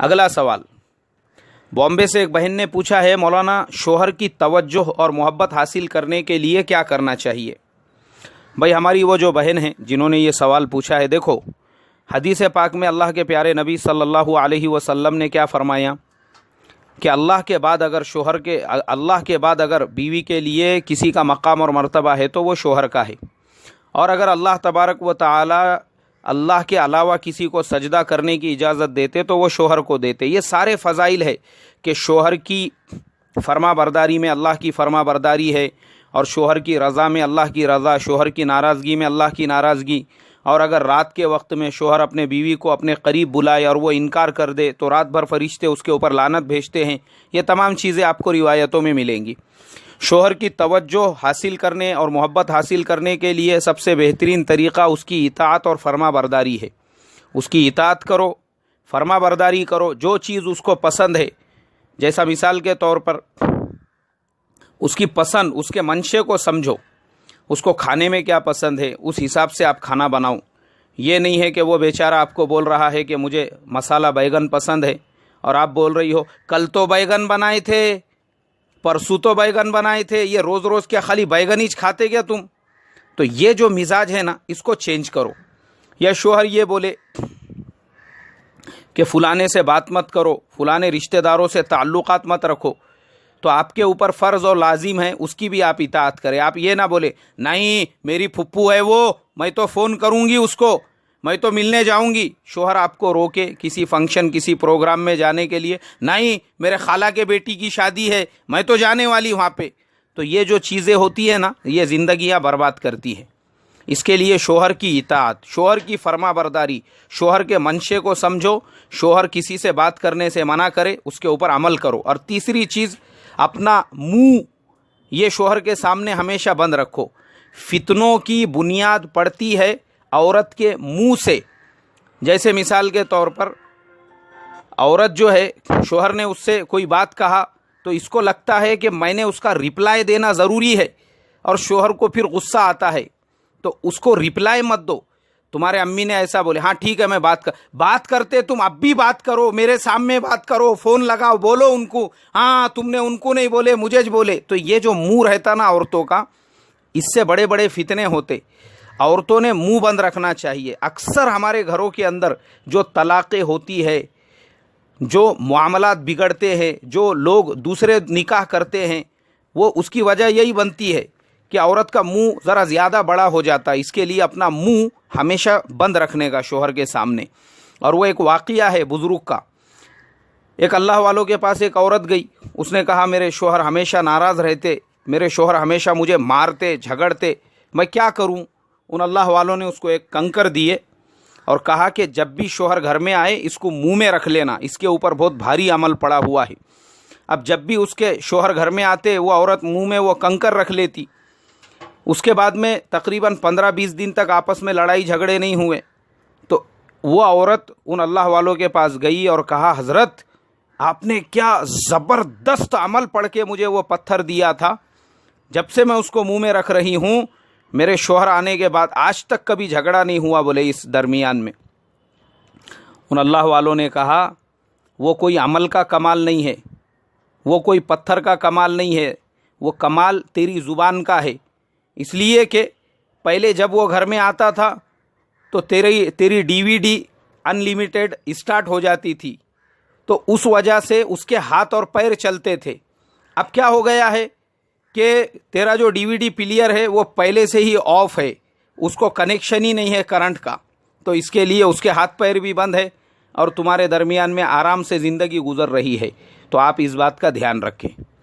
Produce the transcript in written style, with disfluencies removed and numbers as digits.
अगला सवाल, बॉम्बे से एक बहन ने पूछा है, मौलाना शोहर की तवज्जो और मोहब्बत हासिल करने के लिए क्या करना चाहिए। भाई हमारी वो जो बहन है जिन्होंने ये सवाल पूछा है, देखो हदीस पाक में अल्लाह के प्यारे नबी सल्लल्लाहु अलैहि वसल्लम ने क्या फरमाया कि अल्लाह के बाद अगर बीवी के लिए किसी का मकाम और मर्तबा है तो वो शोहर का है, और अगर अल्लाह तबारक व तआला अल्लाह के अलावा किसी को सजदा करने की इजाज़त देते तो वो शोहर को देते। ये सारे फ़ज़ाइल है कि शोहर की फर्मा बरदारी में अल्लाह की फर्मा बरदारी है, और शोहर की रज़ा में अल्लाह की रज़ा, शोहर की नाराज़गी में अल्लाह की नाराज़गी। और अगर रात के वक्त में शोहर अपने बीवी को अपने करीब बुलाए और वो इनकार कर दे तो रात भर फरिश्ते उसके ऊपर लानत भेजते हैं। ये तमाम चीज़ें आपको रिवायतों में मिलेंगी। शोहर की तवज्जो हासिल करने और मोहब्बत हासिल करने के लिए सबसे बेहतरीन तरीक़ा उसकी इताअत और फर्मा बरदारी है। उसकी इताअत करो, फर्मा बरदारी करो, जो चीज़ उसको पसंद है, जैसा मिसाल के तौर पर उसकी पसंद, उसके मंशे को समझो, उसको खाने में क्या पसंद है उस हिसाब से आप खाना बनाओ। ये नहीं है कि वो बेचारा आपको बोल रहा है कि मुझे मसाला बैगन पसंद है और आप बोल रही हो कल तो बैगन बनाए थे, परसों तो बैगन बनाए थे, ये रोज़ रोज़ क्या खाली बैगन ही खाते क्या तुम। तो ये जो मिजाज है ना, इसको चेंज करो। या शोहर ये बोले कि फ़लाने से बात मत करो, फ़लाने रिश्तेदारों से ताल्लुकात मत रखो, तो आपके ऊपर फ़र्ज़ और लाजिम है उसकी भी आप इताअत करें। आप ये ना बोले नहीं मेरी फुप्पू है वो, मैं तो फ़ोन करूँगी उसको, मैं तो मिलने जाऊँगी। शोहर आपको रोके किसी फंक्शन किसी प्रोग्राम में जाने के लिए, नहीं मेरे खाला के बेटी की शादी है, मैं तो जाने वाली वहाँ पे। तो ये जो चीज़ें होती है ना, ये ज़िंदगियाँ बर्बाद करती है। इसके लिए शोहर की इताअत, शोहर की फर्मा बरदारी, शोहर के मंशे को समझो, शोहर किसी से बात करने से मना करे उसके ऊपर अमल करो। और तीसरी चीज़, अपना मुंह ये शोहर के सामने हमेशा बंद रखो। फितनों की बुनियाद पड़ती है औरत के मुंह से। जैसे मिसाल के तौर पर औरत जो है, शोहर ने उससे कोई बात कहा तो इसको लगता है कि मैंने उसका रिप्लाई देना ज़रूरी है, और शोहर को फिर गुस्सा आता है, तो उसको रिप्लाई मत दो। तुम्हारे अम्मी ने ऐसा बोले, हाँ ठीक है मैं बात करते, तुम अब भी बात करो, मेरे सामने बात करो, फ़ोन लगाओ, बोलो उनको, हाँ तुमने उनको नहीं बोले मुझे बोले। तो ये जो मुंह रहता ना औरतों का, इससे बड़े बड़े फितने होते। औरतों ने मुंह बंद रखना चाहिए। अक्सर हमारे घरों के अंदर जो तलाक़ें होती है, जो मामलात बिगड़ते हैं, जो लोग दूसरे निकाह करते हैं, वो उसकी वजह यही बनती है कि औरत का मुंह ज़रा ज़्यादा बड़ा हो जाता है। इसके लिए अपना मुंह हमेशा बंद रखने का शोहर के सामने। और वो एक वाक़िया है बुज़ुर्ग का। एक अल्लाह वालों के पास एक औरत गई, उसने कहा मेरे शोहर हमेशा नाराज़ रहते, मेरे शोहर हमेशा मुझे मारते झगड़ते, मैं क्या करूं। उन अल्लाह वालों ने उसको एक कंकर दिए और कहा कि जब भी शोहर घर में आए इसको मुंह में रख लेना, इसके ऊपर बहुत भारी अमल पड़ा हुआ है। अब जब भी उसके शोहर घर में आते वो औरत मुंह में वो कंकर रख लेती। उसके बाद में तकरीबन 15-20 दिन तक आपस में लड़ाई झगड़े नहीं हुए। तो वो औरत उन अल्लाह वालों के पास गई और कहा, हज़रत आपने क्या ज़बरदस्त अमल पढ़ के मुझे वो पत्थर दिया था, जब से मैं उसको मुंह में रख रही हूँ, मेरे शोहर आने के बाद आज तक कभी झगड़ा नहीं हुआ। बोले इस दरमियान में उन अल्लाह वालों ने कहा, वो कोई अमल का कमाल नहीं है, वो कोई पत्थर का कमाल नहीं है, वो कमाल तेरी ज़ुबान का है। इसलिए कि पहले जब वो घर में आता था तो तेरी डीवीडी अनलिमिटेड स्टार्ट हो जाती थी, तो उस वजह से उसके हाथ और पैर चलते थे। अब क्या हो गया है कि तेरा जो डीवीडी प्लेयर है वो पहले से ही ऑफ है, उसको कनेक्शन ही नहीं है करंट का, तो इसके लिए उसके हाथ पैर भी बंद है और तुम्हारे दरमियान में आराम से ज़िंदगी गुजर रही है। तो आप इस बात का ध्यान रखें।